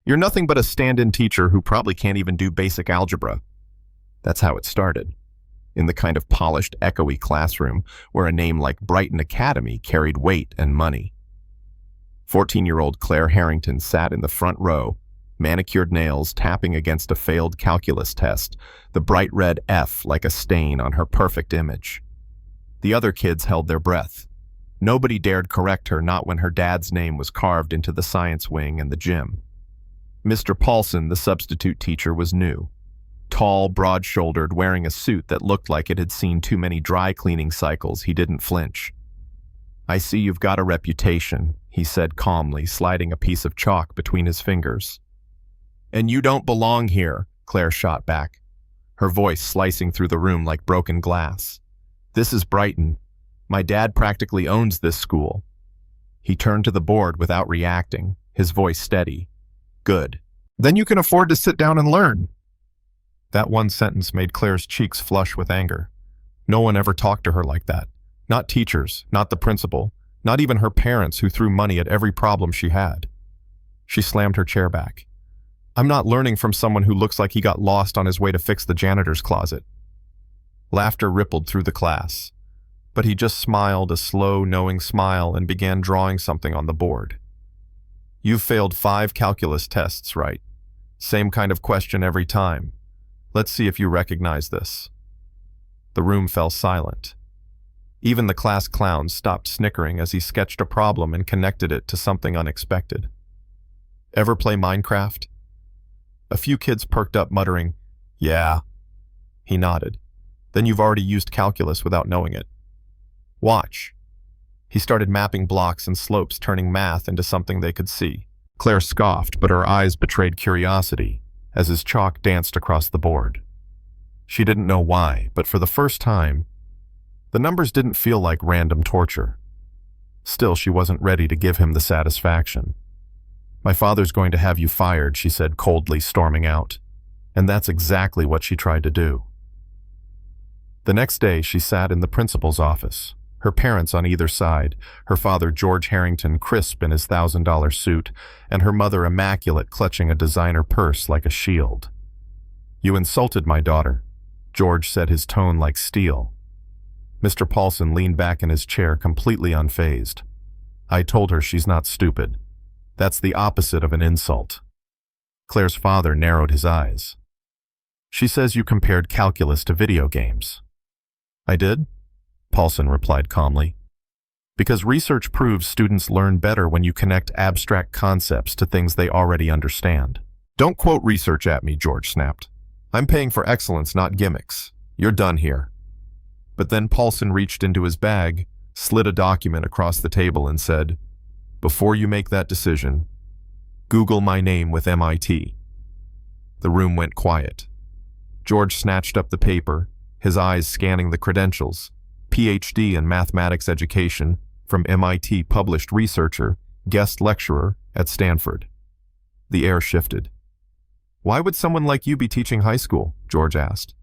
You're nothing but a stand-in teacher who probably can't even do basic algebra. That's how it started, in the kind of polished, echoey classroom where a name like Brighton Academy carried weight and money. 14-year-old Claire Harrington sat in the front row, manicured nails tapping against a failed calculus test, the bright red F like a stain on her perfect image. The other kids held their breath. Nobody dared correct her, not when her dad's name was carved into the science wing and the gym. Mr. Paulson, the substitute teacher, was new. Tall, broad-shouldered, wearing a suit that looked like it had seen too many dry cleaning cycles, he didn't flinch. "I see you've got a reputation," he said calmly, sliding a piece of chalk between his fingers. "And you don't belong here," Claire shot back, her voice slicing through the room like broken glass. "This is Brighton. My dad practically owns this school." He turned to the board without reacting, his voice steady. "Good. Then you can afford to sit down and learn." That one sentence made Claire's cheeks flush with anger. No one ever talked to her like that. Not teachers, not the principal, not even her parents who threw money at every problem she had. She slammed her chair back. "I'm not learning from someone who looks like he got lost on his way to fix the janitor's closet." Laughter rippled through the class, but he just smiled a slow, knowing smile and began drawing something on the board. "You've failed 5 calculus tests, right? Same kind of question every time. Let's see if you recognize this." The room fell silent. Even the class clowns stopped snickering as he sketched a problem and connected it to something unexpected. "Ever play Minecraft?" A few kids perked up, muttering, "Yeah." He nodded. "Then you've already used calculus without knowing it. Watch." He started mapping blocks and slopes, turning math into something they could see. Claire scoffed, but her eyes betrayed curiosity as his chalk danced across the board. She didn't know why, but for the first time, the numbers didn't feel like random torture. Still, she wasn't ready to give him the satisfaction. "My father's going to have you fired," she said coldly, storming out. And that's exactly what she tried to do. The next day, she sat in the principal's office, her parents on either side, her father George Harrington crisp in his $1,000 suit, and her mother immaculate clutching a designer purse like a shield. "You insulted my daughter," George said, his tone like steel. Mr. Paulson leaned back in his chair, completely unfazed. "I told her she's not stupid. That's the opposite of an insult." Claire's father narrowed his eyes. "She says you compared calculus to video games." "I did?" Paulson replied calmly. "Because research proves students learn better when you connect abstract concepts to things they already understand." "Don't quote research at me," George snapped. "I'm paying for excellence, not gimmicks. You're done here." But then Paulson reached into his bag, slid a document across the table and said, "Before you make that decision, Google my name with MIT." The room went quiet. George snatched up the paper, his eyes scanning the credentials: PhD in mathematics education from MIT, published researcher, guest lecturer at Stanford. The air shifted. "Why would someone like you be teaching high school?" George asked.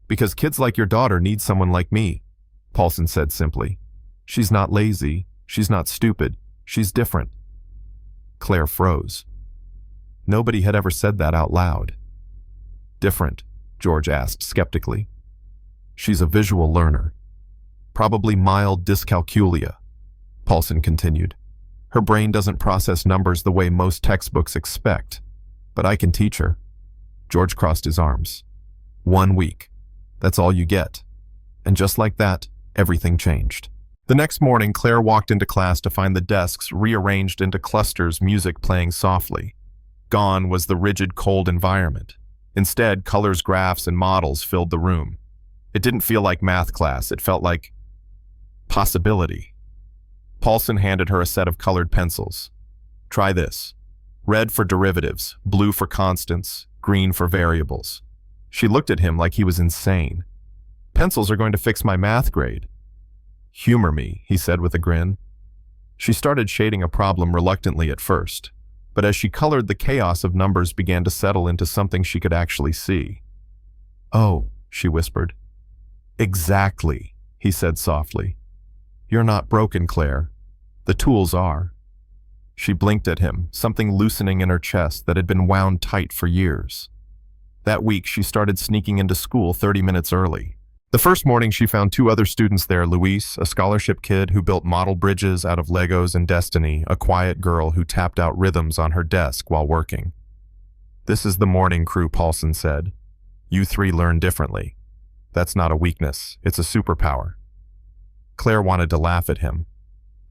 "Because kids like your daughter need someone like me," Paulson said simply. "She's not lazy, she's not stupid, she's different." Claire froze. Nobody had ever said that out loud. "Different?" George asked skeptically. "She's a visual learner. Probably mild dyscalculia," Paulson continued. "Her brain doesn't process numbers the way most textbooks expect. But I can teach her." George crossed his arms. 1 week. That's all you get. And just like that, everything changed. The next morning, Claire walked into class to find the desks rearranged into clusters, music playing softly. Gone was the rigid, cold environment. Instead, colors, graphs, and models filled the room. It didn't feel like math class. It felt like possibility. Paulson handed her a set of colored pencils. "Try this. Red for derivatives, blue for constants, green for variables." She looked at him like he was insane. "Pencils are going to fix my math grade." "Humor me," he said with a grin. She started shading a problem reluctantly at first, but as she colored, the chaos of numbers began to settle into something she could actually see. "Oh," she whispered. "Exactly," he said softly. "You're not broken, Claire. The tools are." She blinked at him, something loosening in her chest that had been wound tight for years. That week, she started sneaking into school 30 minutes early. The first morning, she found two other students there, Luis, a scholarship kid who built model bridges out of Legos, and Destiny, a quiet girl who tapped out rhythms on her desk while working. "This is the morning crew," Paulson said. "You three learn differently. That's not a weakness, it's a superpower." Claire wanted to laugh at him,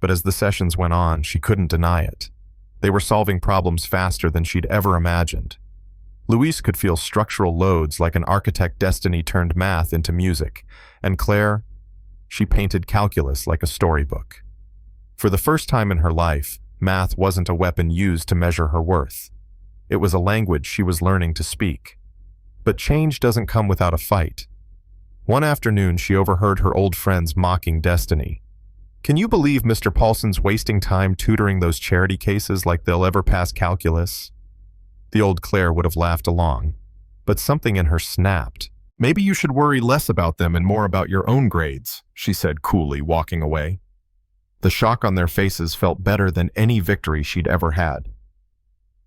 but as the sessions went on, she couldn't deny it. They were solving problems faster than she'd ever imagined. Luis could feel structural loads like an architect. Destiny turned math into music, and Claire, she painted calculus like a storybook. For the first time in her life, math wasn't a weapon used to measure her worth. It was a language she was learning to speak. But change doesn't come without a fight. One afternoon, she overheard her old friends mocking Destiny. "Can you believe Mr. Paulson's wasting time tutoring those charity cases like they'll ever pass calculus?" The old Claire would have laughed along, but something in her snapped. "Maybe you should worry less about them and more about your own grades," she said coolly, walking away. The shock on their faces felt better than any victory she'd ever had.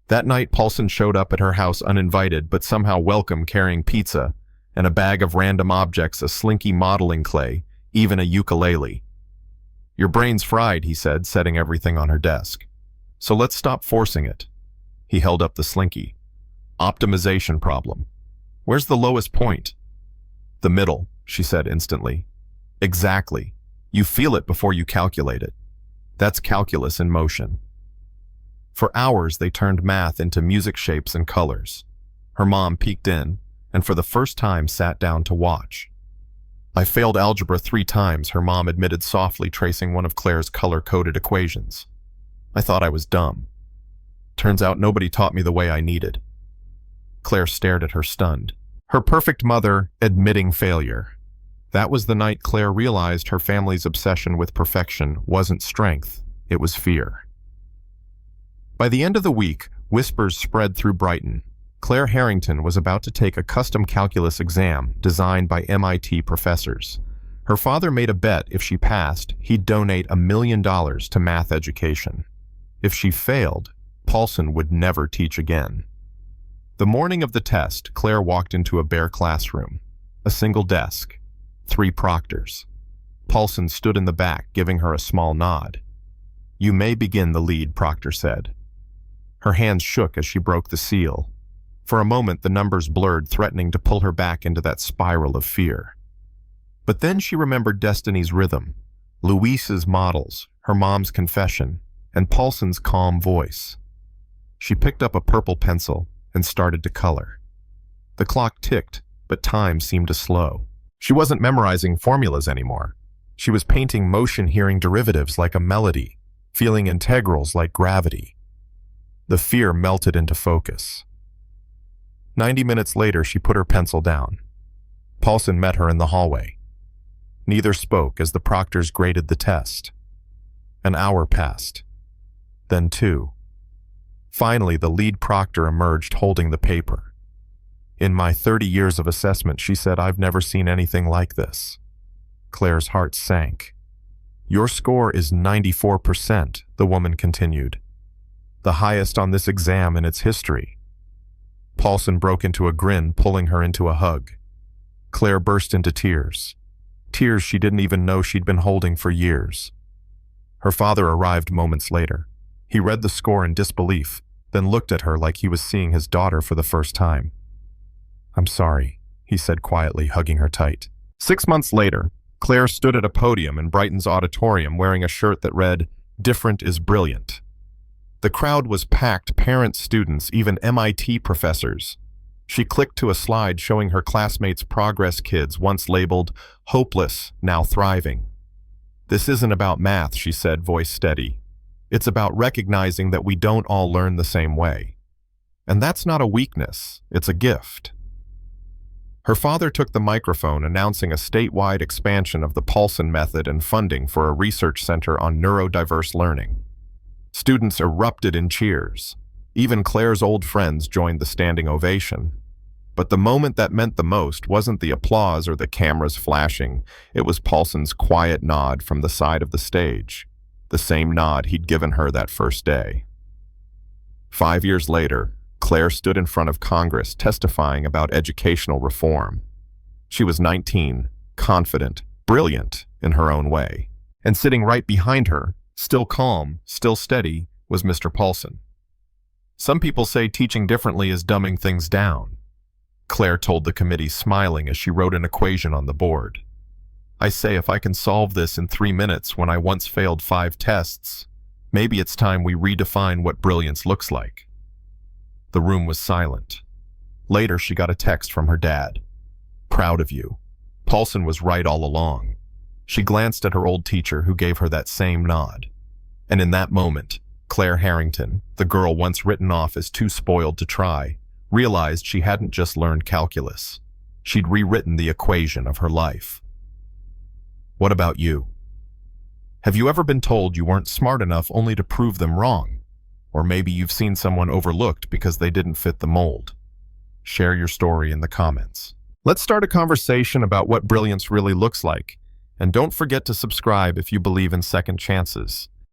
That night, Paulson showed up at her house uninvited but somehow welcome, carrying pizza and a bag of random objects, a slinky modeling clay, even a ukulele. "Your brain's fried," he said, setting everything on her desk. "So let's stop forcing it." He held up the slinky. "Optimization problem. Where's the lowest point?" "The middle," she said instantly. "Exactly. You feel it before you calculate it. That's calculus in motion." For hours, they turned math into music shapes and colors. Her mom peeked in, and for the first time sat down to watch. "I failed algebra 3 times, her mom admitted softly, tracing one of Claire's color-coded equations. "I thought I was dumb. Turns out nobody taught me the way I needed." Claire stared at her, stunned. Her perfect mother admitting failure. That was the night Claire realized her family's obsession with perfection wasn't strength, it was fear. By the end of the week, whispers spread through Brighton. Claire Harrington was about to take a custom calculus exam designed by MIT professors. Her father made a bet if she passed, he'd donate $1 million to math education. If she failed, Paulson would never teach again. The morning of the test, Claire walked into a bare classroom. A single desk. 3 proctors. Paulson stood in the back, giving her a small nod. "You may begin," the lead proctor said. Her hands shook as she broke the seal. For a moment, the numbers blurred, threatening to pull her back into that spiral of fear. But then she remembered Destiny's rhythm, Luis's models, her mom's confession, and Paulson's calm voice. She picked up a purple pencil and started to color. The clock ticked, but time seemed to slow. She wasn't memorizing formulas anymore. She was painting motion, hearing derivatives like a melody, feeling integrals like gravity. The fear melted into focus. 90 minutes later, she put her pencil down. Paulson met her in the hallway. Neither spoke as the proctors graded the test. An hour passed. Then 2. Finally, the lead proctor emerged holding the paper. "In my 30 years of assessment," she said, "I've never seen anything like this." Claire's heart sank. "Your score is 94%, the woman continued. "The highest on this exam in its history." Paulson broke into a grin, pulling her into a hug. Claire burst into tears. Tears she didn't even know she'd been holding for years. Her father arrived moments later. He read the score in disbelief, then looked at her like he was seeing his daughter for the first time. "I'm sorry," he said quietly, hugging her tight. 6 months later, Claire stood at a podium in Brighton's auditorium wearing a shirt that read, "Different is brilliant." The crowd was packed, parents, students, even MIT professors. She clicked to a slide showing her classmates' progress kids, once labeled hopeless, now thriving. "This isn't about math," she said, voice steady. "It's about recognizing that we don't all learn the same way. And that's not a weakness, it's a gift." Her father took the microphone, announcing a statewide expansion of the Paulson method and funding for a research center on neurodiverse learning. Students erupted in cheers. Even Claire's old friends joined the standing ovation. But the moment that meant the most wasn't the applause or the cameras flashing. It was Paulson's quiet nod from the side of the stage, the same nod he'd given her that first day. 5 years later, Claire stood in front of Congress testifying about educational reform. She was 19, confident, brilliant in her own way. And sitting right behind her, still calm, still steady, was Mr. Paulson. Some people say teaching differently is dumbing things down. Claire told the committee, smiling as she wrote an equation on the board. I say if I can solve this in 3 minutes when I once failed 5 tests, maybe it's time we redefine what brilliance looks like. The room was silent. Later, she got a text from her dad. Proud of you. Paulson was right all along. She glanced at her old teacher, who gave her that same nod. And in that moment, Claire Harrington, the girl once written off as too spoiled to try, realized she hadn't just learned calculus. She'd rewritten the equation of her life. What about you? Have you ever been told you weren't smart enough only to prove them wrong? Or maybe you've seen someone overlooked because they didn't fit the mold. Share your story in the comments. Let's start a conversation about what brilliance really looks like. And don't forget to subscribe if you believe in second chances.